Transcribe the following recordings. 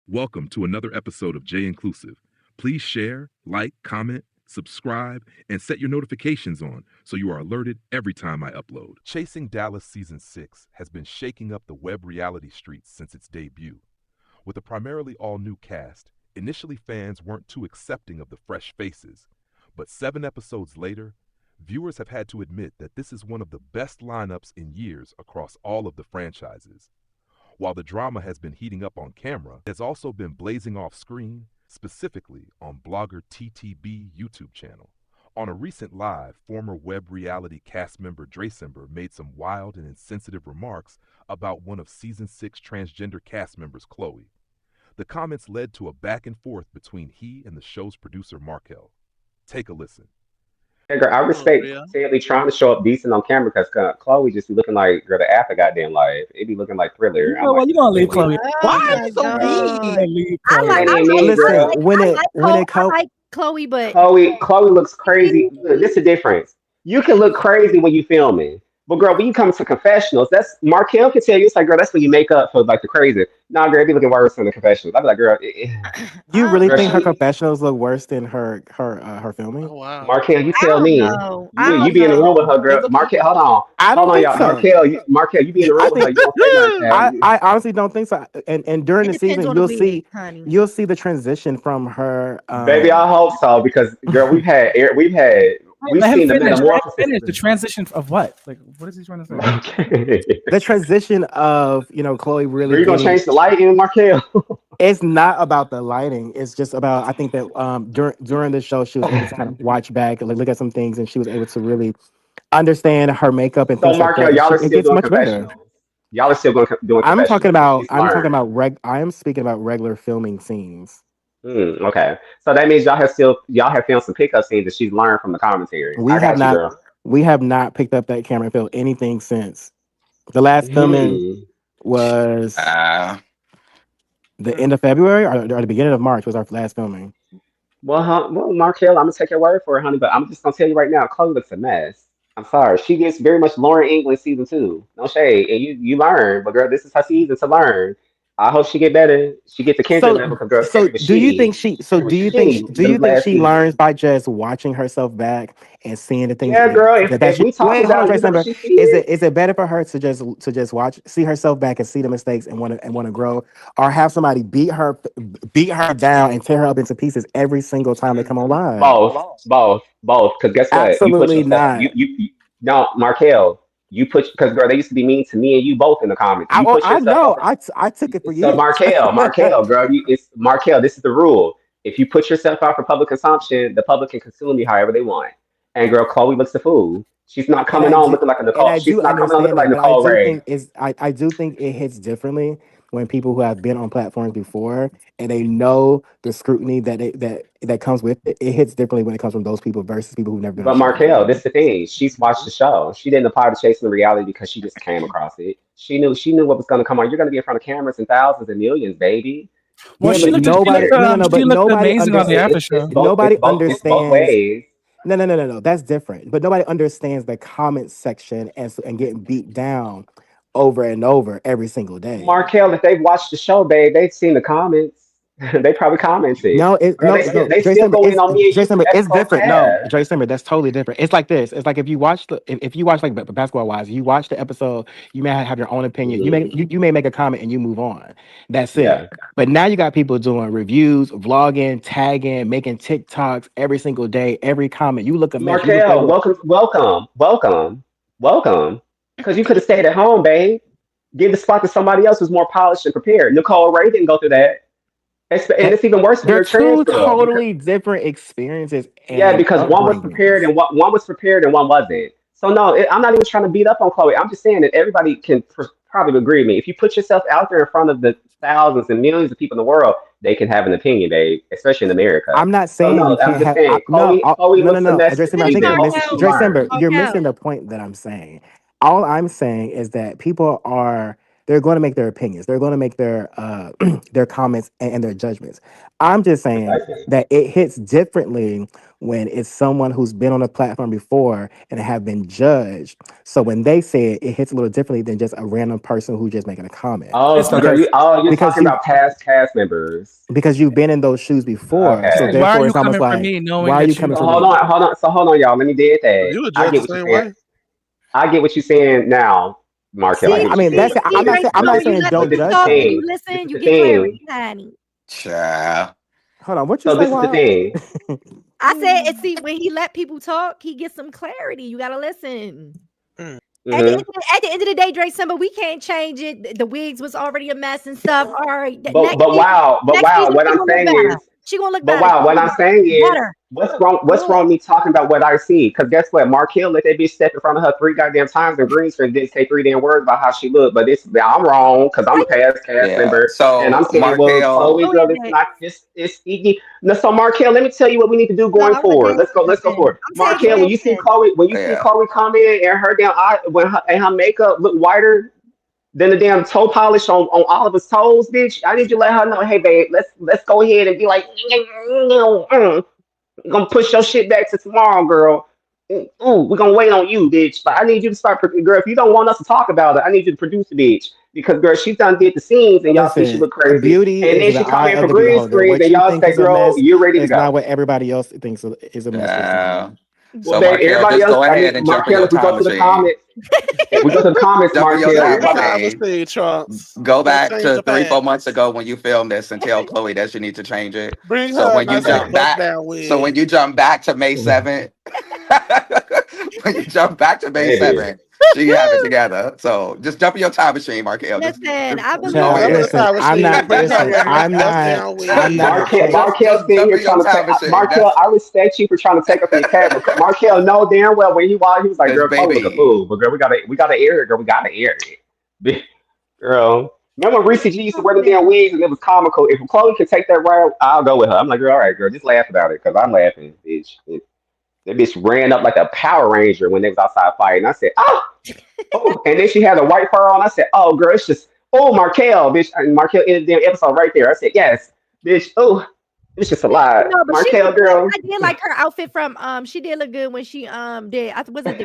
Welcome to another episode of J Inclusive. Please share, like, comment, subscribe, and set your notifications on so you are alerted every time I upload. Chasing Dallas Season 6 has been shaking up the web reality streets since its debut. With a primarily all-new cast, initially fans weren't too accepting of the fresh faces, but 7 episodes later, viewers have had to admit that this is one of the best lineups in years across all of the franchises. While the drama has been heating up on camera, it has also been blazing off screen, specifically on blogger TTB YouTube channel. On a recent live, former web reality cast member Drecember made some wild and insensitive remarks about one of Season 6 transgender cast members, Chloe. The comments led to a back and forth between he and the show's producer, Markel. Take a listen. Yeah, girl, I respect Sally trying to show up decent on camera because Chloe just be looking like girl the after goddamn life. It be looking like Thriller. You know what? You gonna leave Chloe? Oh Why are my you so God. mean? Leave I Chloe. like, I Ain't like, me, I girl. like, when I it like when Chloe, it co- I like Chloe, but Chloe looks crazy. Look, this is the difference. You can look crazy when you filming, but girl, when you come to confessionals, that's Markel can tell you. It's like, girl, that's when you make up for like the crazy. Nah, girl, it be looking worse than the confessionals. I be like, girl, you really girl, think her she confessionals look worse than her filming? Oh wow. Markel, you I tell don't me. know. I You don't be in the know. room with her, They girl. look Markel, I hold don't on, think y'all. so. Markel, you be in the I room with her. think You don't say nothing. I honestly don't think so. And during It the depends season, on the wig, honey. you'll see the transition from her. Baby, I hope so because girl, we've Let him seen the finish. Let him metamorphosis. finish. The transition of what? Like, what is he trying to say? Okay. The transition of Chloe really Girl, you gonna getting. change the lighting, Markel? It's not about the lighting. It's just about I think that during the show she was able to kind of watch back and like, look at some things and she was able to really understand her makeup and So things like that. Markel, And y'all are it still gets doing much better. confessionals. Y'all are still doing confessionals. She's I'm talking learned. about I am speaking about regular filming scenes. Okay, so that means y'all have filmed some pickup scenes that she's learned from the commentary. We I have got you, not girl. we have not picked up that camera and filmed anything since. The last filming Hmm. was Ah, the end of February or the beginning of March was our last filming. Well, Markel, I'm gonna take your word for it, honey. But I'm just gonna tell you right now, Chloe looks a mess. I'm sorry. She gets very much Lauren England season 2. No shade, and you learn, but girl, this is her season to learn. I hope she get better. She get to Kendrick So level because girl, so Kendrick was shitty. Kendrick was shitty do the you think last she season. learns by just watching herself back and seeing the things Yeah, girl. that If she we talk wait, hold on, about, Trace number. she see it. Is it better for her to just watch see herself back and see the mistakes and want to grow, or have somebody beat her down and tear her up into pieces every single time they come on live? Both. Because guess what? You put Absolutely yourself. not. No, Markel. You put because girl, they used to be mean to me and you both in the comments. You put I yourself know. up. I took it for So years. Markel, girl, it's Markel. This is the rule. If you put yourself out for public consumption, the public can consume you however they want. And girl, Chloe looks the fool. She's not and coming I on do looking like a and Nicole. I She's do not coming on looking understand like that, but I Nicole do Ray. think I do think it hits differently when people who have been on platforms before and they know the scrutiny that comes with it. It hits differently when it comes from those people versus people who've never been on But the show Markel, before. this is the thing. She's watched the show. She didn't apply to chasing the reality because she just came across it. She knew what was gonna come on. You're gonna be in front of cameras and thousands and millions, baby. Well, Yeah, She but you nobody prepared. no no no she but looked nobody amazing on the understand after show. nobody It's both understands. ways. No. That's different. But nobody understands the comment section and getting beat down over and over every single day. Markel, if they've watched the show, babe, they've seen the comments. They probably commented. Girl, they Dre still Summer, go in on me and you for It's episode different. No, past. Dre Summer, that's totally different. It's like this. It's like if you watch if you watch like basketball wise, you watch the episode, you may have your own opinion. Mhm. You may make a comment and you move on. That's it. Yeah. But now you got people doing reviews, vlogging, tagging, making TikToks every single day, every comment. You look a mess. You look like Markel, welcome. Because you could have stayed at home, babe. Give the spot to somebody else who's more polished and prepared. Nicole Ray didn't go through that. And that it's even worse when they're you're a trans two girl. totally different experiences Yeah, and because one was prepared upbringings. and one was prepared and one wasn't. So no, I'm not even trying to beat up on Chloe. I'm just saying that everybody can probably agree with me. If you put yourself out there in front of the thousands and millions of people in the world, they can have an opinion, babe, especially in America. I'm not So saying you no, I'm can't just have. saying Chloe looks a No. mess Dre this Simber, I Wait, think season. you're Hopefully missing. she Markel, Dre learns. Simber, you're missing Markel. the point that I'm saying. All I'm saying is that people are they're going to make their opinions. They're going to make their their comments and their judgments. I'm just saying Precisely. that it hits differently when it's someone who's been on a platform before and have been judged. So when they say it, it hits a little differently than just a random person who's just making a comment. Oh, It's so like, girl, you're Because talking you about past cast members. because you've been in those shoes before. it's So Okay. like, why are therefore you it's almost coming for like, me knowing why are you that you? coming So for hold me? on, hold on. So hold on, y'all. Let me dead that. You were I judged get the what you're same saying. way. I get what you're saying now, Markel. I See, get what I you're mean, saying. that's But it. this see, is Drake, I'm not when you saying let but don't this people is judge the talk and them. you thing. This listen, is you the get clarity, thing. honey. Child. Hold on, what you So say, this is the Wild? thing. I said, and see, when he let people talk, he gets some clarity. You gotta listen. Mm. Hmm. At the end of the day, Drecember, we can't change it. The wigs was already a mess and stuff. All right, But next wow, season what she I'm gonna look saying better. is, She gonna look but better. wow, She what gonna I'm saying look is, better. what's Good. wrong with me talking about what I see? Because guess what? Markel let that bitch step in front of her 3 goddamn times and Greenspan didn't say 3 damn words about how she looked. But this I'm wrong because I'm How a past cast Yeah. member. And I'm So saying, well, Markel, Chloe, go girl, ahead, it's Nick. not just it's easy. No, so Markel, let me tell you what we need to do No, going I'm gonna forward. Let's go listen. forward. I'm saying go Markel, ahead, Ted. When you see yeah. Chloe come in and her damn eye and her makeup look whiter than the damn toe polish on Oliver's toes, bitch. I need you to let her know, hey babe, let's go ahead and be like, gonna push your shit back to tomorrow, girl. Ooh, we're gonna wait on you, bitch. But I need you to start, girl. If you don't want us to talk about it, I need you to produce the bitch because, girl, she done did the scenes and y'all see she Listen, look crazy. beauty And is then in she the come eye in of for the green beholder. screens What and you y'all think say, is a girl, mess you're ready to is not go. what everybody else thinks is a mess for the Yeah. time. Well, So babe, Markel, everybody just else. go I mean, ahead and jump in Markel, your if we time go to the machine. comments, if we go to the comments, Jump in your Markel, Jump in time your time machine. machine, Trunks. Go Let's back change to the 3-4 past. months ago when you filmed this and tell Chloe that she needs to change it. Bring So her a when you nice little jump okay. bust back, down so when wig. you jump back to May 7th, when you jump back to May Baby. 7th, she have it together. So just jump in your time machine, Markel. Listen, I Just go believe Child, Jump in ahead. the listen, time I'm machine. not. Bring her Listen, with a nice I'm bust not. down I'm wig. not a Markel, fan. Markel Just sitting jump here in your trying to take time machine. Markel. That's I respect you for trying to take up for your cat, but Markel know damn well when he was like, because "Girl, Chloe look a baby, fool," but girl, we gotta air it, girl, we gotta air it, girl. Remember when Reese G used to wear the damn wigs and it was comical. If Chloe could take that route, I'll go with her. I'm like, girl, all right, girl, just laugh about it because I'm laughing, bitch. That bitch ran up like a Power Ranger when they was outside fighting. I said, oh, and then she had a white fur on. I said, oh, girl, it's just, oh, Markel, bitch. And Markel ended the damn episode right there. I said, yes, bitch. Oh, it's just a lot. no, but she Markel, looked good. girl. I did like her outfit from she did look good when she did was it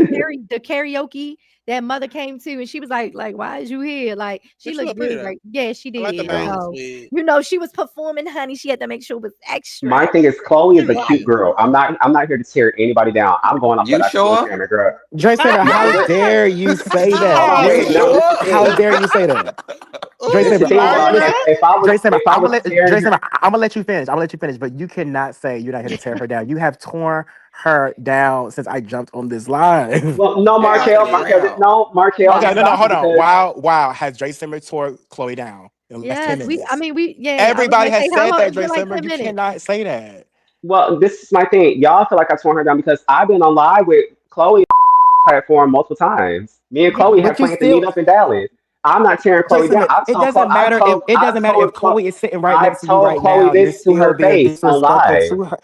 the karaoke that mother came to and she was like why is you here? Like she But she looked look pretty good. though. Like yeah, she I like the did. Um, bangs So wig. she was performing, honey. She had to make sure it was extra my thing is, Chloe is a cute right. girl. I'm not here to tear anybody down. I'm going off what you I see on sure? camera, girl. Dre Simmer, No, how look, dare you say hold that? on, You Dre, wait. No, this is sure? the how thing. dare you say that? Dre Oh, This is Simmer, the you thing, how arguing y'all. with her? Dre Simmer, If I was tearing Dre her, Simmer, I'm gonna let you finish. I'm gonna let you finish, but you cannot say you're not here to tear her down. You have torn her down since I jumped on this live. well, no, Tear her down. No, Markel, Okay, I no, stopped you hold on. because Wow. Has Dre Simmer tore Chloe down in last 10 Yes, minutes? I was Everybody gonna has say how said long that, it's Dre been like Simmer. 10 You minutes. cannot say that. well, this is my thing. Y'all feel like I torn her down because I've been on live with Chloe platform multiple times. Me and Yeah. Chloe have But you plans to meet still, up in Dallas. I'm not tearing Dre Chloe down. Simmer, it doesn't matter if Chloe is sitting right next to you right Chloe now. You're this to still her being face on disrespectful live. to her.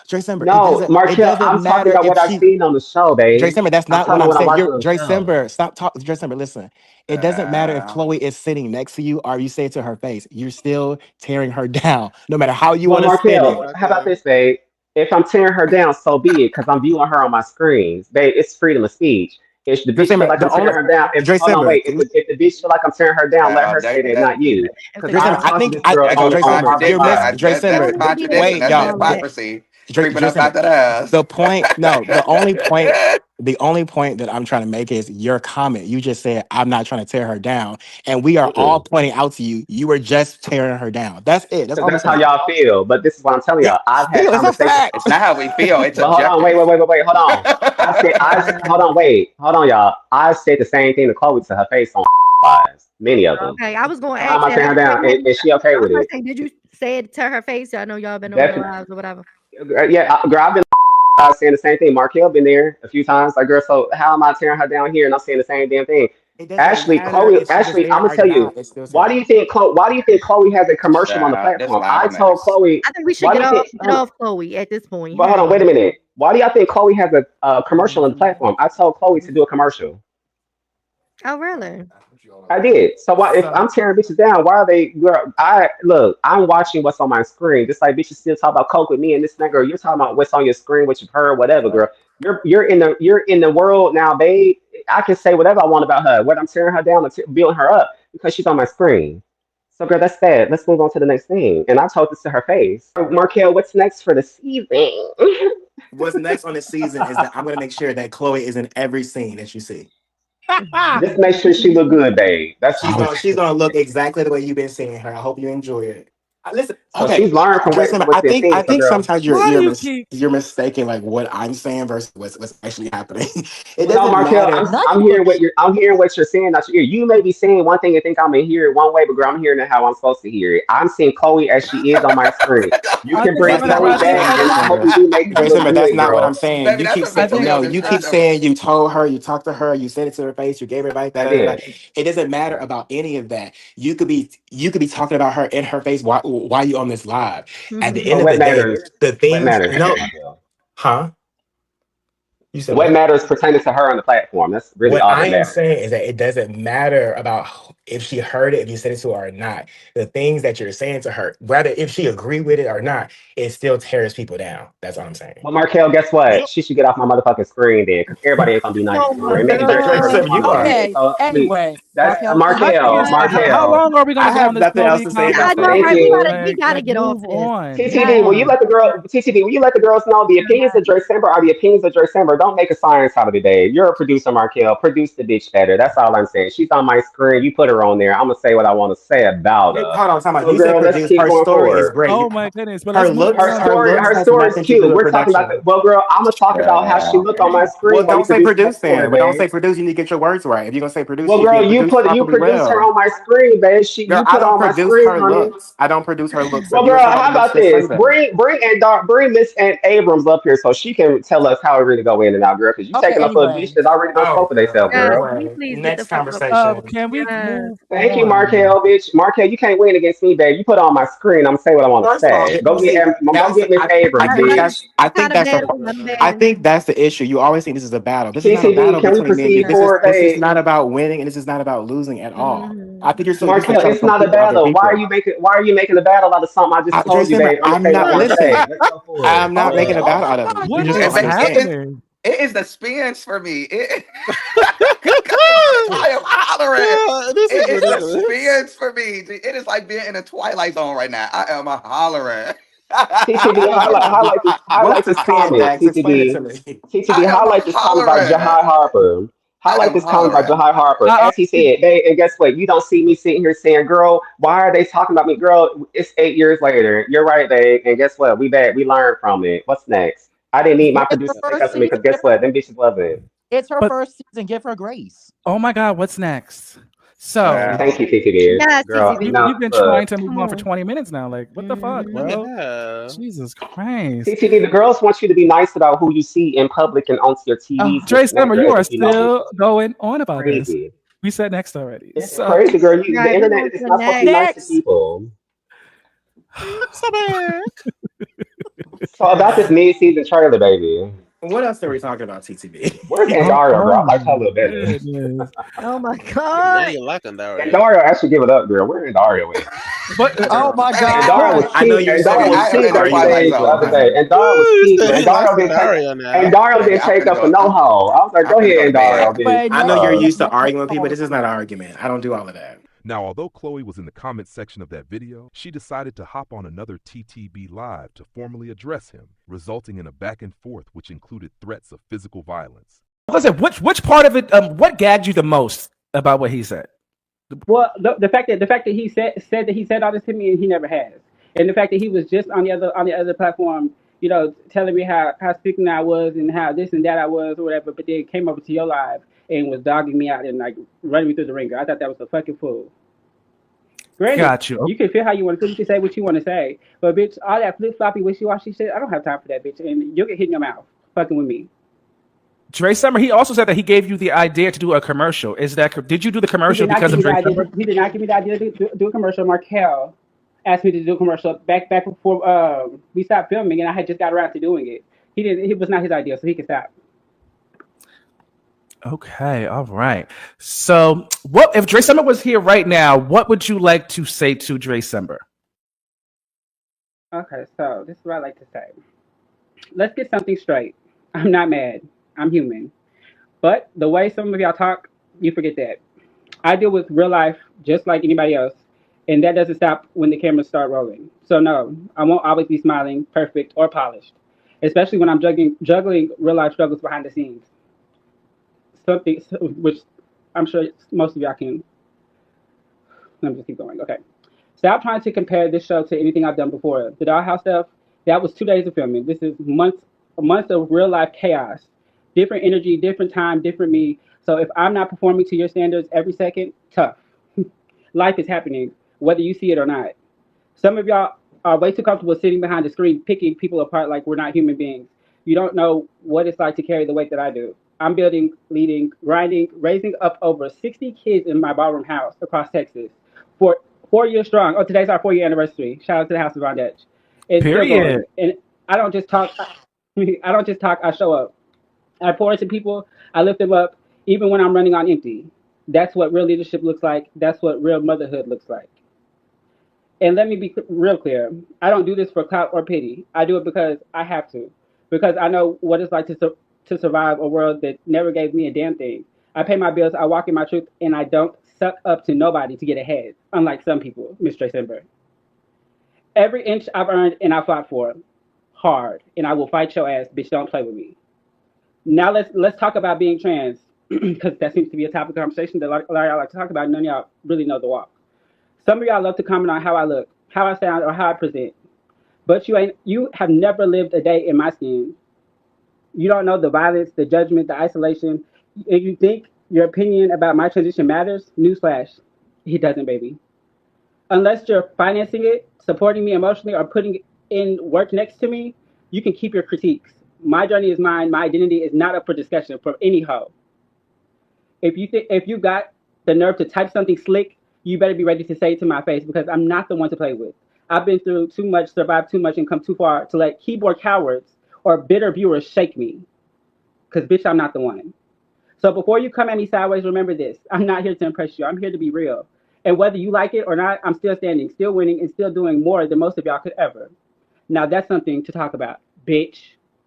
Dre Simmer, No, it Markel, doesn't I'm talking matter about if what I've she seen on the show, Dre babe. Simmer, that's I'm not what telling you I'm what I'm saying. watching You're on the Dre show. Simmer. Stop talking. Dre Simmer, listen. It doesn't matter if Chloe is sitting next to you or you say it to her face. You're still tearing her down, no matter how you Well, want to spin Markel, it. Right how about there. this, babe? If I'm tearing her down, so be it, because I'm viewing her on my screens. Babe, it's freedom of speech. If the Dre bitch feel Simmer, like I'm the tearing only her down, if Dre hold on, Simmer, wait, if the bitch feel like I'm tearing her down, let her say that, That not you. If Because the Dre I Simmer, don't I talk to think this I girl that go on to Dre on Simmer, my you're contradict miss live. that. Dre That's Simmer. a only to be the contradiction. Wait, That's y'all. hypocrisy. Creeping Dre up Simmer. after the ass. The point, no, the only point that I'm trying to make is your comment. You just said, I'm not trying to tear her down. And we are all Mm-mm. pointing out to you, you were just tearing her down. That's it. That's Because all I'm that's how saying. y'all feel. But this is what I'm telling Yeah, y'all. I've had still, it's a conversations. fact. It's not how we feel. It's But hold on, objective. wait, hold on. Hold on, hold on, y'all. I said the same thing to Chloe to her face on lives, many of them. okay. I was gonna So how ask am I that. tearing her down? Is she okay I was with gonna it? say, did you say it to her face? I know y'all been on the Definitely. lives or whatever. Yeah, girl, I've been saying the same thing. Markel been there a few times. Like, girl, so how am I tearing her down here? And I'm saying the same damn thing. It doesn't matter if she was Ashley, I'm there gonna or tell you. not. It's still tearing her. Why do you think Chloe has a commercial on the This platform? live I a told mess. Chloe. I think we should Why do you think? get off Chloe at this point, But hold on, wait honey. a minute. Why do y'all think Chloe has a commercial on the platform? I told Chloe to do a commercial. Oh, really? I did. So why if So I'm tearing bitches down, why are they girl, I look, I'm watching what's on my screen. Just like bitches still talk about coke with me and this nigga, you're talking about what's on your screen, what you've heard, whatever, girl. You're in the world now, babe. I can say whatever I want about her, whether I'm tearing her down or building her up because she's on my screen. So girl, that's that. Let's move on to the next thing. And I told this to her face. Markel, what's next for the season? what's next on the season is that I'm gonna make sure that Chloe is in every scene that you see. Just make sure she look good, babe. That's She's all. gonna look exactly the way you've been seeing her. I hope you enjoy it. Listen, So okay, she's learned from Drecember, what's been I seen. So think girl. sometimes Why do you keep? you're mistaking like what I'm saying versus what's actually happening. It Well, no, doesn't Markel, matter. I'm hearing what you're saying out your ear. You may be saying one thing and think I'm gonna hear it one way, but girl, I'm hearing it how I'm supposed to hear it. I'm seeing Chloe as she is on my screen. You I can think bring That's somebody not what Chloe I'm probably. back, saying, I and I think. hope Drecember. you do make her look Drecember, that's good, not what I'm girl. saying. Baby, You that's keep a saying I think. female no. You keep description. saying you told her, you talked to her, you said it to her face, you gave her advice. Da, I da, da, da. did. It doesn't matter about any of that. You could be talking about her in her face while you on this live. At the But end of what the day, matters? the What things matters, no, Markel? huh? You said What what? matters pertaining to her on the platform? That's really What all I that am matters. saying is that it doesn't matter about if she heard it, if you said it to her or not. The things that you're saying to her, whether if she agree with it or not, it still tears people down. That's all I'm saying. Well, Markel, guess what? She should get off my motherfucking screen then, because everybody ain't gonna be nice Oh to her. my And maybe Dre, Drecember God. is Drecember, one you of them. are. Okay. So, please, Anyway, that's Markel, can we Markel. please How Markel. long are we gonna I go on have this nothing else Chloe to say Yeah, I about know, that. Thank right? you. We gotta Like get off move this. on, move TTD, will you on. let the girl TTD, will you let the girls know the opinions of Drecember are the opinions of Drecember? Don't make a science out of it, babe. You're a producer, Markel. Produce the bitch better. That's all I'm saying. She's on my screen. You put her on there. I'm gonna say what I want to say about her. Hold on, time out. So, You said girl, let's produce. keep Her going story is forward. great. Oh my goodness, but let's move Her on. story, Her looks her has story is nothing to do cute. with We're talking about the production. well, girl. I'm gonna talk about how she look on my Well, screen while you don't say produce her produce story, then. Well, don't babe. say produce. You need to get your words right. If you're gonna say produce, Well, you need girl, to produce you properly produce her well. on my screen, babe. Girl, You I put her don't on my produce screen, her honey. looks. I don't produce her looks. So Well, you're girl, saying how let's about just say this? that. Bring Miss Aunt Abrams up here so she can tell us how it really go in and out, girl. Because you okay, taking up for a bitch anyway. that already don't Oh, spoke for themselves, girl. Yes, girl. can we Anyway, please get the next fuck up? conversation. Can we Yes. move Thank you, on? Markel, bitch. Markel, you can't win against me, babe. You put her on my screen. I'm gonna say what I want to First of all, say. Go see, go that's get Miss I Abrams, think bitch. I Kind think of that's a bad. I'm I bad. think that's the issue. You always think this is a battle. This is not a TTD, battle can we between me and you. proceed forward, This is babe? not about winning, and this is not about losing at all. I think you're so used to Markel, trying to it's not a compete with other battle. people. Why are you making a battle out of something I just told you, December, babe? I'm gonna I'm say what I not want to say. listen. Let's go forward. I'm not Okay. making a Good. Oh battle my out of it. You God. What just is don't understand. happening? It is the spins for me. I am hollering. Yeah, this is It is the ridiculous. spins for me. It is like being in a twilight zone right now. I am hollering. TTD, Okay, here's What's highlight the this spin, comment. Dax? Explain it to TTD, me. I am highlight this comment by hollering. Jahai Harper. I Highlight am this comment by hollering. Jahai Harper. I, As he said, they, and guess what? You don't see me sitting here saying, girl, why are they talking about me? Girl, it's 8 years later. You're right, babe. And guess what? We back. We learned from it. What's next? I didn't need my it's her producer to stick first up to me season. because guess what? Them bitches love it. It's her but first season. Give her grace. oh my God, what's next? So Thank Wow. you, TTD. Yes, Girl, you've no, TCB. been look. trying to move Come on for on. 20 minutes now. Like, what the fuck, What the bro? hell? Jesus Christ. TTD, the girls want you to be nice about who you see in public and onto your Oh, TVs and Dre this and that, Summer, girl, you as are if you know still people. going on about this. Crazy. We said next already. It's So, crazy, girl. The Right, we internet on to is the not supposed to be next. nice to Next. people. So bad. So about this mid-season trailer, baby. What else are we talking about, TTB? Where's oh, Andario, oh girl? I like her a my little better. goodness. Oh my Now God. you liking Dario. Andario actually give it up, girl. Where Andario at? But Oh my Baby, Andario God. was I know cute. you're baby, Andario so was I used am to cute in the on arguing twilight stage with the zone, other people. day. honey. Andario was Ooh, he cute, said but he likes Andario didn't take Dario now. Andario Baby, didn't I'm take finna up for go. no hoe. I was like, I'm go finna go ahead, to bed. Andario, Anyway, bitch. I know no, you're no, used to no, arguing with people. no. This is not an argument. I don't do all of that. Now, although Chloe was in the comment section of that video, she decided to hop on another TTB Live to formally address him, resulting in a back and forth which included threats of physical violence. listen, which part of it, what gagged you the most about what he said? Well, the fact that he said that he said all this to me and he never has, and the fact that he was just on the other platform, telling me how sick I was and how this and that I was or whatever, but then came over to your live and was dogging me out and like running me through the ringer. I thought that was a fucking fool. Granted, Got you. you can feel how you want to feel, you can say what you want to say, but bitch, all that flip floppy wishy washy shit, I don't have time for that, bitch, and you'll get hit in your mouth fucking with me. Dre Summer, he also said that he gave you the idea to do a commercial. Did you do the He commercial did not because give of me the Dre idea. Summer? He did not give me the idea to do a commercial. Markel asked me to do a commercial back before we stopped filming, and I had just got around to doing it. He didn't. It was not his idea, so he can stop. Okay, all right. So, what if Drecember was here right now? What would you like to say to Drecember? Okay, so this is what I like to say. Let's get something straight. I'm not mad. I'm human. But the way some of y'all talk, you forget that. I deal with real life just like anybody else, and that doesn't stop when the cameras start rolling. So no, I won't always be smiling, perfect, or polished, especially when I'm juggling real life struggles behind the scenes. Something which I'm sure most of y'all can. Let me just keep going. Okay. Stop trying to compare this show to anything I've done before. The Dollhouse stuff, that was 2 days of filming. This is months of real life chaos. Different energy, different time, different me. So if I'm not performing to your standards every second, tough. Life is happening, whether you see it or not. Some of y'all are way too comfortable sitting behind the screen, picking people apart like we're not human beings. You don't know what it's like to carry the weight that I do. I'm building, leading, grinding, raising up over 60 kids in my ballroom house across Texas for 4 years strong. Oh, today's our 4 year anniversary. Shout out to the House of Bondage. It's still Period. going. And I don't just talk. I don't just talk. I show up. I pour into people. I lift them up, even when I'm running on empty. That's what real leadership looks like. That's what real motherhood looks like. And let me be real clear. I don't do this for clout or pity. I do it because I have to. Because I know what it's like to survive a world that never gave me a damn thing. I pay my bills, I walk in my truth, and I don't suck up to nobody to get ahead, unlike some people, Miss Drecember. Every inch I've earned and I fought for, hard, and I will fight your ass, bitch. Don't play with me. Now let's talk about being trans, because that seems to be a topic of conversation that a lot of y'all like to talk about. None of y'all really know the walk. Some of y'all love to comment on how I look, how I sound, or how I present. But you have never lived a day in my skin. You don't know the violence, the judgment, the isolation. If you think your opinion about my transition matters, newsflash, it doesn't, baby. Unless you're financing it, supporting me emotionally, or putting in work next to me, you can keep your critiques. My journey is mine. My identity is not up for discussion from any hoe. If you got the nerve to type something slick, you better be ready to say it to my face because I'm not the one to play with. I've been through too much, survived too much, and come too far to let keyboard cowards or bitter viewers shake me. Because bitch, I'm not the one. So before you come at me sideways, remember this: I'm not here to impress you. I'm here to be real. And whether you like it or not, I'm still standing, still winning, and still doing more than most of y'all could ever. Now that's something to talk about, bitch.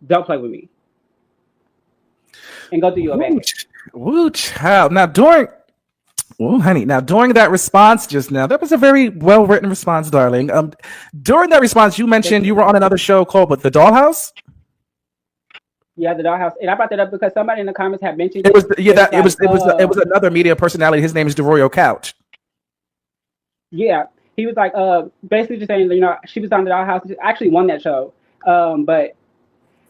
Don't play with me. And go do your bad. Woo, child. Now, during that response just now, that was a very well written response, darling. During that response, you mentioned you were on another show called The Dollhouse. Yeah, the Dollhouse, and I brought that up because somebody in the comments had mentioned It was it it was another media personality. His name is DeRoyo Couch. Yeah, he was like, basically just saying, she was on the Dollhouse. I actually won that show, but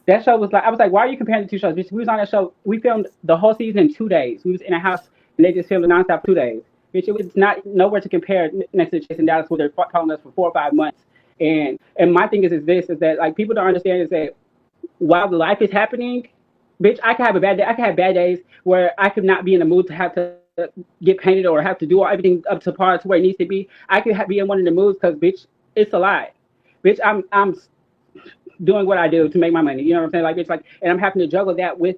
that show was like, I was like, why are you comparing the two shows? Bitch, we was on that show. We filmed the whole season in 2 days. We was in a house and they just filmed it nonstop 2 days. Bitch, it was not nowhere to compare next to Chasing Dallas, where they're following us for 4 or 5 months. And my thing is that like people don't understand is that while the life is happening, bitch, I could have a bad day. I could have bad days where I could not be in the mood to have to get painted or have to do everything up to par to where it needs to be. I could be in one of the moods because, bitch, it's a lie. Bitch, I'm doing what I do to make my money. You know what I'm saying? Like, it's like, and I'm having to juggle that with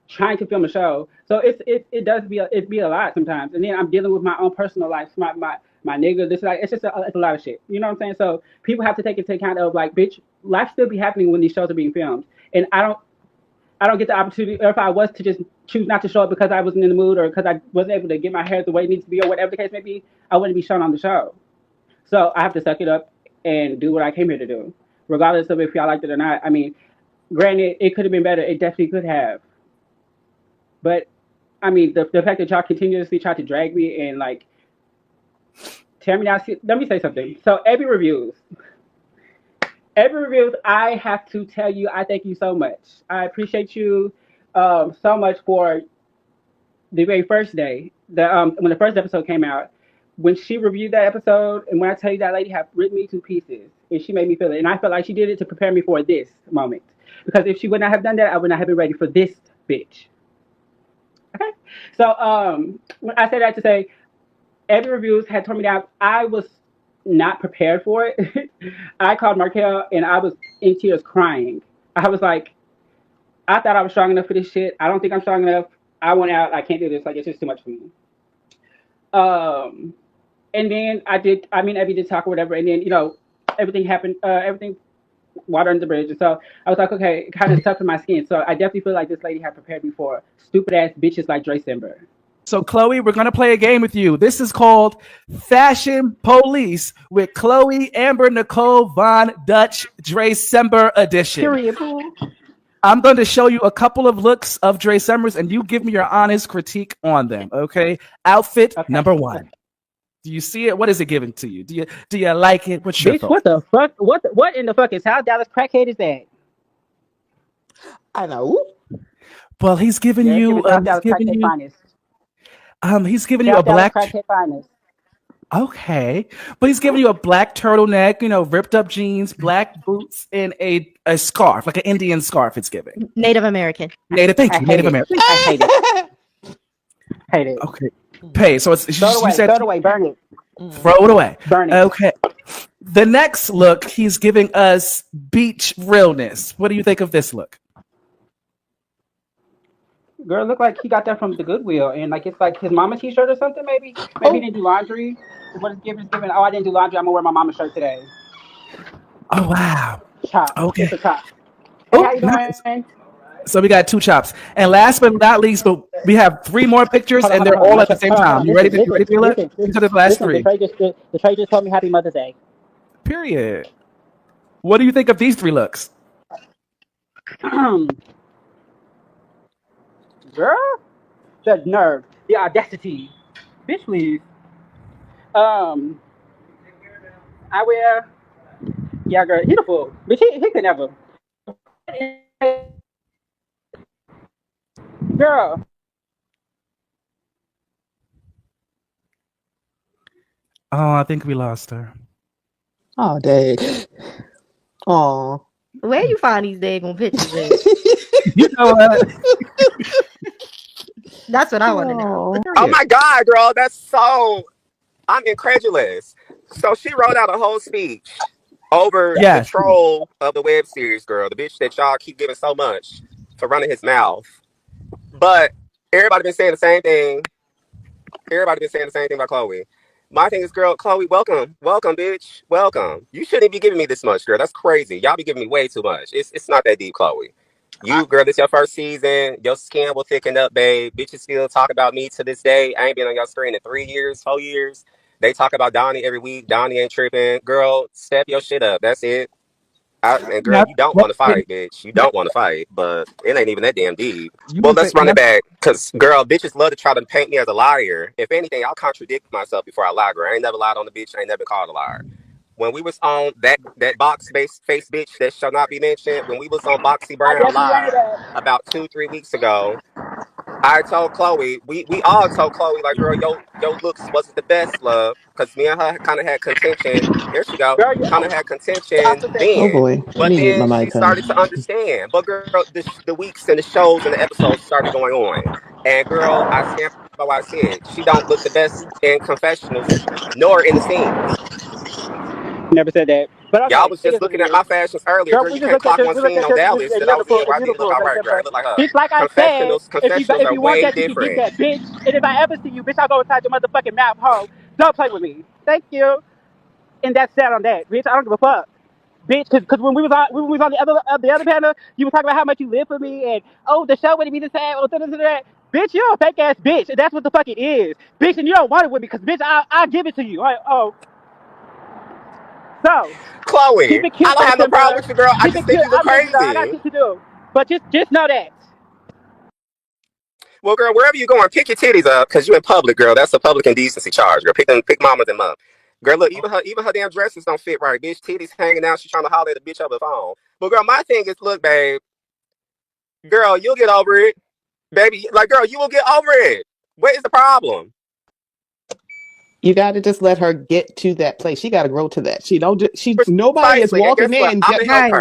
trying to film a show. So it does be a lot sometimes. And then I'm dealing with my own personal life, my nigga. This like it's just it's a lot of shit. You know what I'm saying? So people have to take into account of like, bitch, life still be happening when these shows are being filmed, and I don't get the opportunity, or if I was to just choose not to show up because I wasn't in the mood or because I wasn't able to get my hair the way it needs to be or whatever the case may be, I wouldn't be shown on the show. So I have to suck it up and do what I came here to do, regardless of if y'all liked it or not. I mean, granted, it could have been better. It definitely could have. But I mean, the fact that y'all continuously try to drag me and like tear me down. Let me say something. So every reviews, I have to tell you, I thank you so much. I appreciate you so much for the very first day, when the first episode came out. When she reviewed that episode, and when I tell you that lady had ripped me to pieces, and she made me feel it, and I felt like she did it to prepare me for this moment. Because if she would not have done that, I would not have been ready for this bitch. Okay, so I say that to say every reviews had torn me down. I was not prepared for it. I called Markel and I was in tears crying. I was like, I thought I was strong enough for this shit. I don't think I'm strong enough. I went out. I can't do this. Like it's just too much for me. And then I did. I mean, Abby did talk or whatever. And then everything happened. Everything water under the bridge. And so I was like, okay, it kind of stuck to my skin. So I definitely feel like this lady had prepared me for stupid ass bitches like Drecember. So, Chloe, we're going to play a game with you. This is called Fashion Police with Chloe, Amber, Nicole, Von, Dutch, Drecember edition. Period. I'm going to show you a couple of looks of Drecembers, and you give me your honest critique on them, okay? Outfit number 1. Do you see it? What is it giving to you? Do you like it? What's your Bitch, thought? what the fuck? What in the fuck is how Dallas crackhead is that? I know. Well, he's giving you he's giving you a black finest. Okay. But he's giving you a black turtleneck, ripped up jeans, black boots, and a scarf, like an Indian scarf it's giving. Native American. Native American. I hate it. Hate it. Okay. Pay. So it's throw it away, burn it. Throw it away. Burn it. Okay. The next look, he's giving us beach realness. What do you think of this look? Girl, look like he got that from the Goodwill, and like it's like his mama t-shirt or something. Maybe he didn't do laundry. What is given? Oh, I didn't do laundry. I'm gonna wear my mama's shirt today. Oh wow. Chop. Okay. It's a chop. Hey, how you doing? Nice. So we got 2 chops, and last but not least, but we have 3 more pictures, and they're all at the same time. You ready to look? These are the last 3. The trade just told me Happy Mother's Day. Period. What do you think of these 3 looks? Girl, the nerve, the audacity, bitch, please. I wear, yeah, girl, he's a fool, but he could never. Girl. Oh, I think we lost her. Oh, dang. Oh. Where you find these daggone pictures at? You know what? That's what I want to know. Oh my God, girl, I'm incredulous. So she wrote out a whole speech over the troll of the web series, girl, the bitch that y'all keep giving so much for running his mouth. But everybody been saying the same thing. Everybody been saying the same thing about Chloe. My thing is, girl, Chloe, welcome, bitch, welcome. You shouldn't be giving me this much, girl. That's crazy. Y'all be giving me way too much. It's not that deep, Chloe. You, girl, this your first season. Your skin will thicken up, babe. Bitches still talk about me to this day. I ain't been on your screen in 3 years, 4 years. They talk about Donnie every week. Donnie ain't tripping. Girl, step your shit up. That's it. And girl, you don't want to fight, bitch. You don't want to fight, but it ain't even that damn deep. Well, let's run it back. Because, girl, bitches love to try to paint me as a liar. If anything, I'll contradict myself before I lie, girl. I ain't never lied on the bitch. I ain't never been called a liar. When we was on that box face bitch that shall not be mentioned, when we was on Boxy Brown Live about 2-3 weeks ago, I told Chloe, we all told Chloe, like, girl, your looks wasn't the best, love, because me and her kind of had contention. Here she go. Kind of had contention then. Oh boy. But then she started to understand. But girl, the weeks and the shows and the episodes started going on. And girl, I stand by what I said. She don't look the best in confessionals nor in the scenes. Never said that. But okay, y'all was just looking at my fashions earlier. Girl, you can't clock one scene on Dallas that I was in where I didn't look all right, girl. I look like her. Bitch, like I said, confessionals if you are want way that, different. you can get that, bitch. And if I ever see you, bitch, I'll go inside your motherfucking mouth hole. Don't play with me. Thank you. And that's that on that, bitch. I don't give a fuck. Bitch, because when we was on the other panel, you were talking about how much you live for me and the show wouldn't be the same or that. Bitch, you're a fake ass bitch. And that's what the fuck it is, bitch. And you don't want it with me because bitch, I'll give it to you. So, Chloe, I don't have no problem with you, girl. I just think you look crazy. I got shit to do, but just know that. Well, girl, wherever you going, pick your titties up because you're in public, girl. That's a public indecency charge, girl. Pick mama them up. Girl, look, even her damn dresses don't fit right, bitch. Titties hanging out. She's trying to holler at the bitch over the phone. But girl, my thing is, look, babe. Girl, you'll get over it, baby. Like, girl, you will get over it. What is the problem? You got to just let her get to that place. She got to grow to that. Nobody is walking in.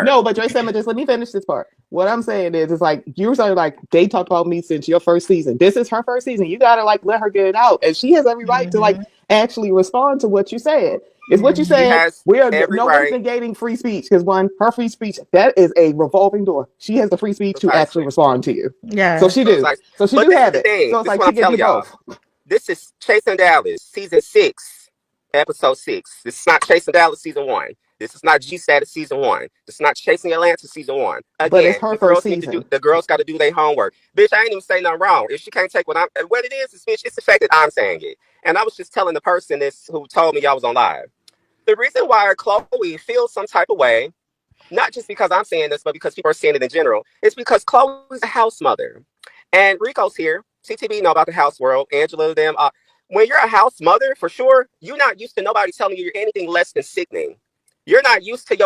No, but Drecember, just let me finish this part. What I'm saying is like, you were saying like, they talked about me since your first season. This is her first season. You got to like, let her get it out. And she has every right to like, actually respond to what you said. Is what you She said. has We are every nobody's right. negating free speech because her free speech, that is a revolving door. She has the free speech to actually Precisely. respond to you. So Yeah. she do. Precisely. So she But do this is have the it. thing. So it's This is like what she I'm can do telling y'all. both. This is Chasing Dallas, season 6, episode 6. This is not Chasing Dallas season 1. This is not G Status season 1. This is not Chasing Atlanta season 1. But it's Again, her first season. the girls got to do their homework. Bitch, I ain't even say nothing wrong. If she can't take what it is, bitch, it's the fact that I'm saying it. And I was just telling the person this who told me y'all was on live. The reason why Chloe feels some type of way, not just because I'm saying this, but because people are saying it in general, it's because Chloe's a house mother. And Rico's here. TTB know about the house world. Angela, them. When you're a house mother, for sure, you're not used to nobody telling you you're anything less than sickening. You're not used to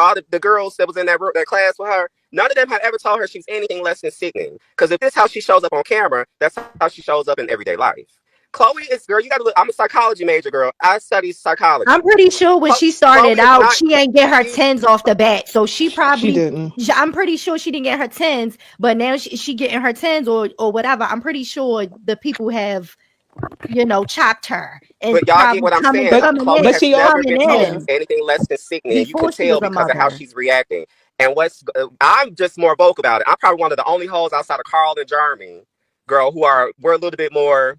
all the girls that was in that class with her. None of them have ever told her she's anything less than sickening. Because if this is how she shows up on camera, that's how she shows up in everyday life. Chloe is, girl, you got to look. I'm a psychology major, girl. I study psychology. I'm pretty sure when she Chloe started is out, not. she ain't get her tens off the bat. So she She probably, didn't. I'm pretty sure she didn't get her tens, but now she getting her tens or whatever. I'm pretty sure the people have, chopped her and But y'all get probably what I'm coming saying. But coming Chloe in but has she never also been coming told yeah. she's in anything less than sickening. And you can before she tell was a because of how mother. she's reacting. And I'm just more vocal about it. I'm probably one of the only hoes outside of Carl and Jeremy, girl, we're a little bit more.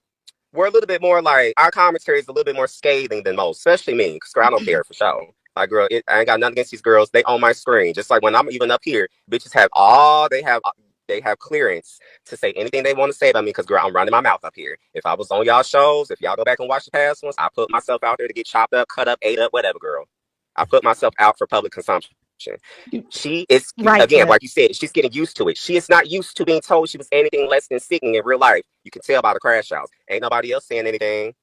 We're a little bit more like our commentary is a little bit more scathing than most, especially me, because girl, I don't care for sure. Like, girl, I ain't got nothing against these girls. They on my screen. Just like when I'm even up here, bitches they have clearance to say anything they want to say about me because, girl, I'm running my mouth up here. If I was on y'all shows, if y'all go back and watch the past ones, I put myself out there to get chopped up, cut up, ate up, whatever, girl. I put myself out for public consumption. She is, Right, again, Cat. like you said, she's getting used to it. She is not used to being told she was anything less than sickening in real life. You can tell by the crash outs. Ain't nobody else saying anything.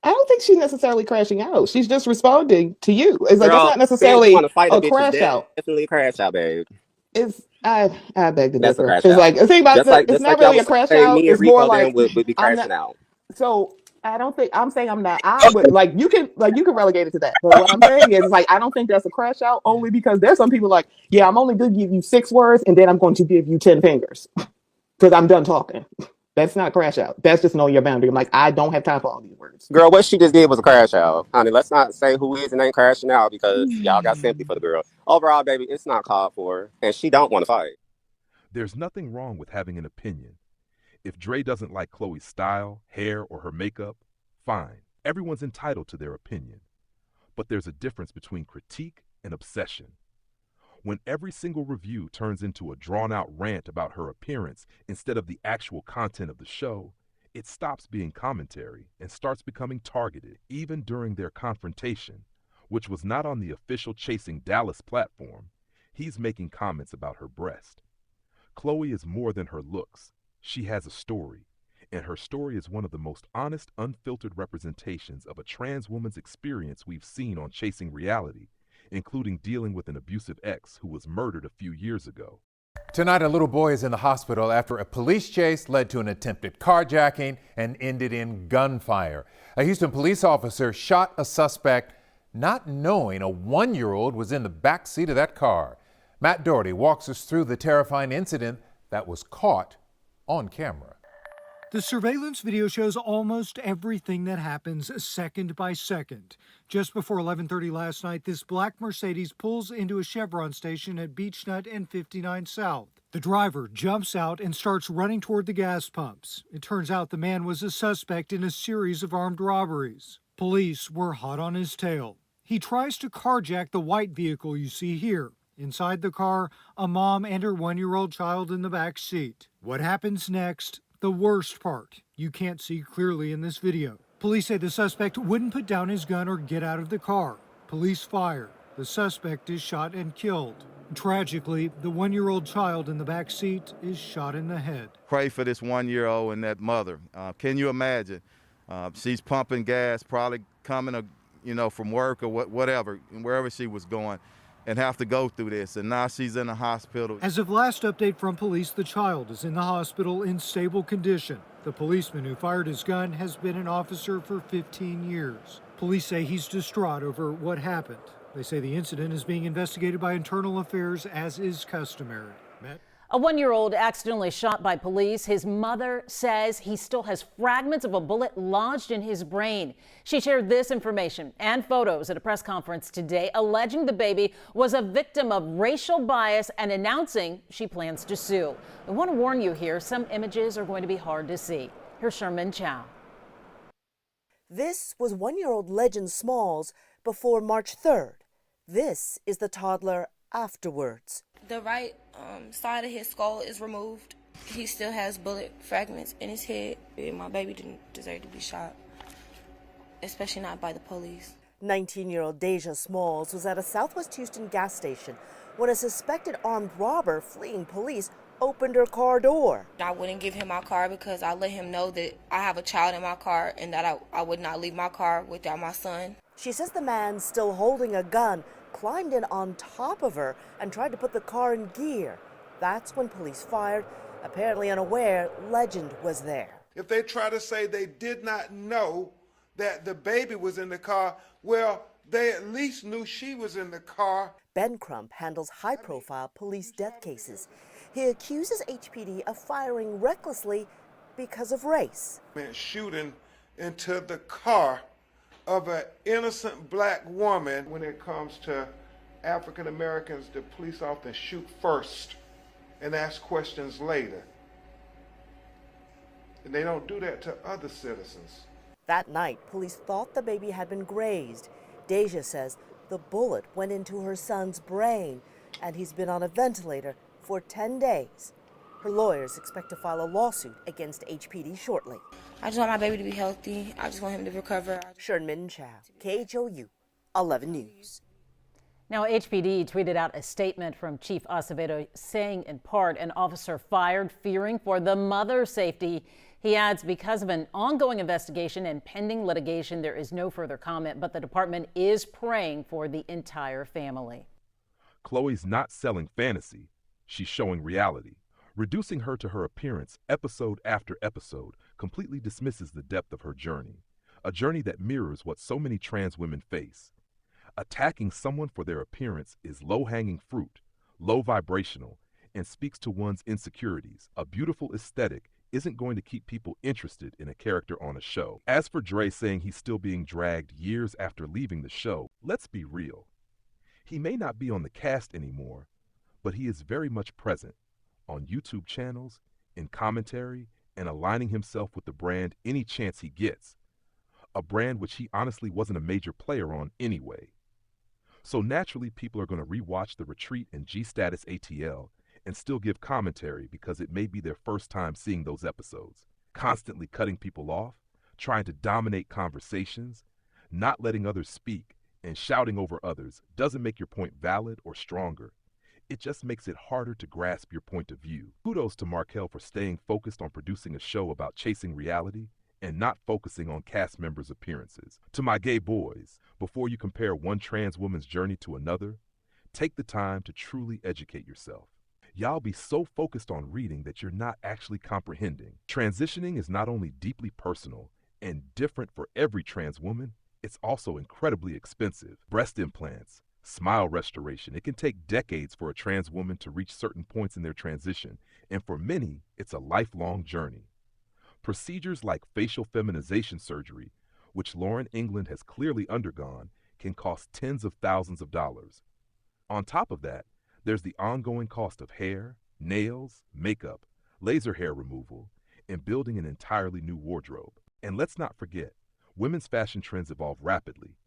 I don't think she's necessarily crashing out. She's just responding to you. It's like that's Girl, not fans who want necessarily to fight a a bitch is crash out. definitely a crash out, babe. I beg to That's a differ. crash It's out. like the thing about it's Just not like y'all really would a crash say out. me and It's more Rico then like would be I'm crashing not. out. So I don't think I'm saying I'm not. I would like you can relegate it to that. But what I'm saying is like I don't think that's a crash out only because there's some people like I'm only going to give you 6 words and then I'm going to give you 10 fingers because I'm done talking. That's not crash out. That's just knowing your boundary. I'm like I don't have time for all these words. Girl, what she just did was a crash out. Honey, let's not say who is and ain't crashing out because y'all got sympathy for the girl. Overall, baby, it's not called for. And she don't want to fight. There's nothing wrong with having an opinion. If Dre doesn't like Chloe's style, hair, or her makeup, fine. Everyone's entitled to their opinion. But there's a difference between critique and obsession. When every single review turns into a drawn-out rant about her appearance instead of the actual content of the show, it stops being commentary and starts becoming targeted, even during their confrontation, which was not on the official Chasing Dallas platform. He's making comments about her breast. Chloe is more than her looks. She has a story, and her story is one of the most honest, unfiltered representations of a trans woman's experience we've seen on Chasing Reality, including dealing with an abusive ex who was murdered a few years ago. Tonight, a little boy is in the hospital after a police chase led to an attempted carjacking and ended in gunfire. A Houston police officer shot a suspect not knowing a 1-year-old was in the back seat of that car. Matt Doherty walks us through the terrifying incident that was caught on camera. The surveillance video shows almost everything that happens second by second. Just before 11:30 last night, this black Mercedes pulls into a Chevron station at Beechnut and 59 South. The driver jumps out and starts running toward the gas pumps. It turns out the man was a suspect in a series of armed robberies. Police were hot on his tail. He tries to carjack the white vehicle you see here. Inside the car, a mom and her 1-year-old child in the back seat. What happens next? The worst part, you can't see clearly in this video. Police say the suspect wouldn't put down his gun or get out of the car. Police fire. The suspect is shot and killed. Tragically, the 1-year-old child in the back seat is shot in the head. Pray for this 1-year-old and that mother. Can you imagine? She's pumping gas, probably coming, from work or whatever, wherever she was going, and have to go through this. And now she's in the hospital. As of last update from police, the child is in the hospital in stable condition. The policeman who fired his gun has been an officer for 15 years. Police say he's distraught over what happened. They say the incident is being investigated by Internal Affairs as is customary. Matt? A 1-year-old accidentally shot by police. His mother says he still has fragments of a bullet lodged in his brain. She shared this information and photos at a press conference today, alleging the baby was a victim of racial bias and announcing she plans to sue. I want to warn you here, some images are going to be hard to see. Here's Sherman Chow. This was 1-year-old Legend Smalls before March 3rd. This is the toddler afterwards. The right side of his skull is removed. He still has bullet fragments in his head. My baby didn't deserve to be shot, especially not by the police. 19-year-old Deja Smalls was at a Southwest Houston gas station when a suspected armed robber fleeing police opened her car door. I wouldn't give him my car because I let him know that I have a child in my car and that I would not leave my car without my son. She says the man, still holding a gun, climbed in on top of her and tried to put the car in gear. That's when police fired, apparently unaware Legend was there. If they try to say they did not know that the baby was in the car, well, they at least knew she was in the car. Ben Crump handles high-profile police death cases. He accuses HPD of firing recklessly because of race. Shooting into the car of an innocent black woman. When it comes to African Americans, the police often shoot first and ask questions later. And they don't do that to other citizens. That night, police thought the baby had been grazed. Deja says the bullet went into her son's brain, and he's been on a ventilator for 10 days. Her lawyers expect to file a lawsuit against HPD shortly. I just want my baby to be healthy. I just want him to recover. Sherman Chow, KHOU, 11 News. Now, HPD tweeted out a statement from Chief Acevedo saying, in part, an officer fired fearing for the mother's safety. He adds, because of an ongoing investigation and pending litigation, there is no further comment, but the department is praying for the entire family. Chloe's not selling fantasy. She's showing reality. Reducing her to her appearance episode after episode completely dismisses the depth of her journey, a journey that mirrors what so many trans women face. Attacking someone for their appearance is low-hanging fruit, low vibrational, and speaks to one's insecurities. A beautiful aesthetic isn't going to keep people interested in a character on a show. As for Dre saying he's still being dragged years after leaving the show, let's be real. He may not be on the cast anymore, but he is very much present on YouTube channels, in commentary, and aligning himself with the brand any chance he gets, a brand which he honestly wasn't a major player on anyway. So naturally, people are going to rewatch The Retreat and G-Status ATL and still give commentary because it may be their first time seeing those episodes. Constantly cutting people off, trying to dominate conversations, not letting others speak, and shouting over others doesn't make your point valid or stronger. It just makes it harder to grasp your point of view. Kudos to Markel for staying focused on producing a show about chasing reality and not focusing on cast members' appearances. To my gay boys, before you compare one trans woman's journey to another, take the time to truly educate yourself. Y'all be so focused on reading that you're not actually comprehending. Transitioning is not only deeply personal and different for every trans woman, it's also incredibly expensive. Breast implants, smile restoration. It can take decades for a trans woman to reach certain points in their transition, and for many, it's a lifelong journey. Procedures like facial feminization surgery, which Lauren England has clearly undergone, can cost tens of thousands of dollars. On top of that, there's the ongoing cost of hair, nails, makeup, laser hair removal, and building an entirely new wardrobe. And let's not forget, women's fashion trends evolve rapidly,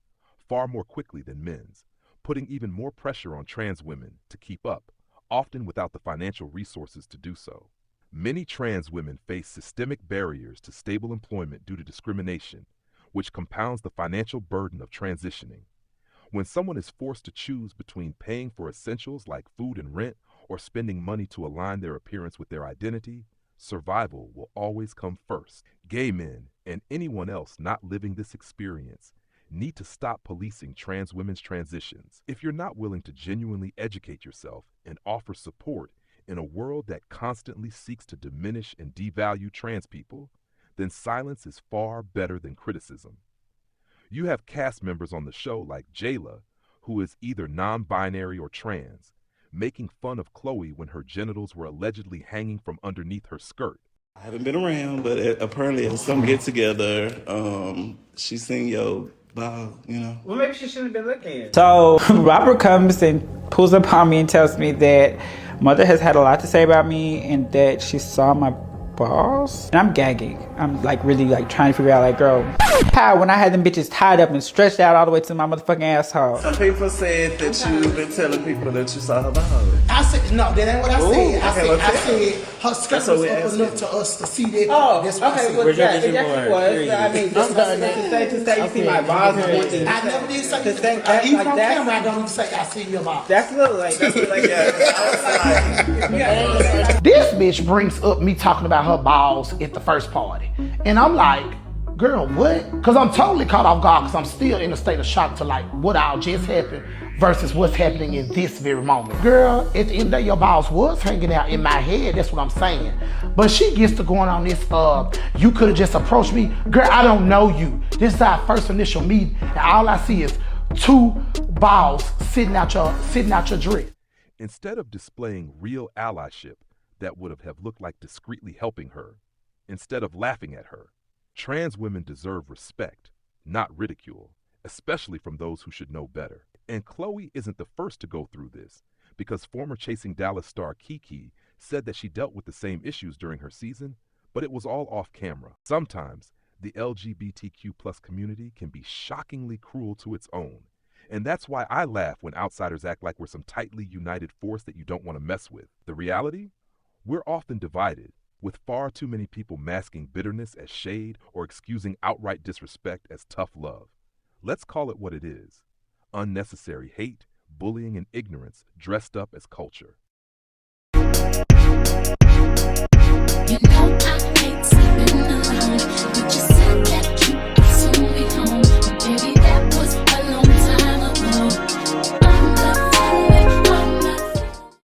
far more quickly than men's, putting even more pressure on trans women to keep up, often without the financial resources to do so. Many trans women face systemic barriers to stable employment due to discrimination, which compounds the financial burden of transitioning. When someone is forced to choose between paying for essentials like food and rent or spending money to align their appearance with their identity, survival will always come first. Gay men and anyone else not living this experience need to stop policing trans women's transitions. If you're not willing to genuinely educate yourself and offer support in a world that constantly seeks to diminish and devalue trans people, then silence is far better than criticism. You have cast members on the show like Jayla, who is either non-binary or trans, making fun of Chloe when her genitals were allegedly hanging from underneath her skirt. I haven't been around, but apparently at some get together, she seen your ball, you know. Well, maybe she shouldn't have been looking. So Robert comes and pulls up on me and tells me that Mother has had a lot to say about me and that she saw my balls. And I'm gagging. I'm like really like trying to figure out like, girl, how when I had them bitches tied up and stretched out all the way to my motherfucking asshole. Some people said that you've been telling people that you saw her balls. I said, no, that ain't what I said. Ooh, I said her skirt was up enough to us to see that. Oh, that's what okay, I said. well, that was. I mean, to say you see my balls. I never did say that. Even on camera, I don't even say I see your balls. That's a little like This bitch brings up me talking about her balls at the first party. And I'm like, girl, what? Because I'm totally caught off guard because I'm still in a state of shock to like what all just happened versus what's happening in this very moment. Girl, at the end of the day, your balls was hanging out in my head. That's what I'm saying. But she gets to going on this, you could have just approached me. Girl, I don't know you. This is our first initial meeting. And all I see is 2 balls sitting out your dress. Instead of displaying real allyship that would have looked like discreetly helping her, instead of laughing at her, trans women deserve respect, not ridicule, especially from those who should know better. And Chloe isn't the first to go through this, because former Chasing Dallas star Kiki said that she dealt with the same issues during her season, but it was all off camera. Sometimes, the LGBTQ+ community can be shockingly cruel to its own. And that's why I laugh when outsiders act like we're some tightly united force that you don't want to mess with. The reality? We're often divided, with far too many people masking bitterness as shade or excusing outright disrespect as tough love. Let's call it what it is: unnecessary hate, bullying, and ignorance dressed up as culture. You know I hate sleeping alone.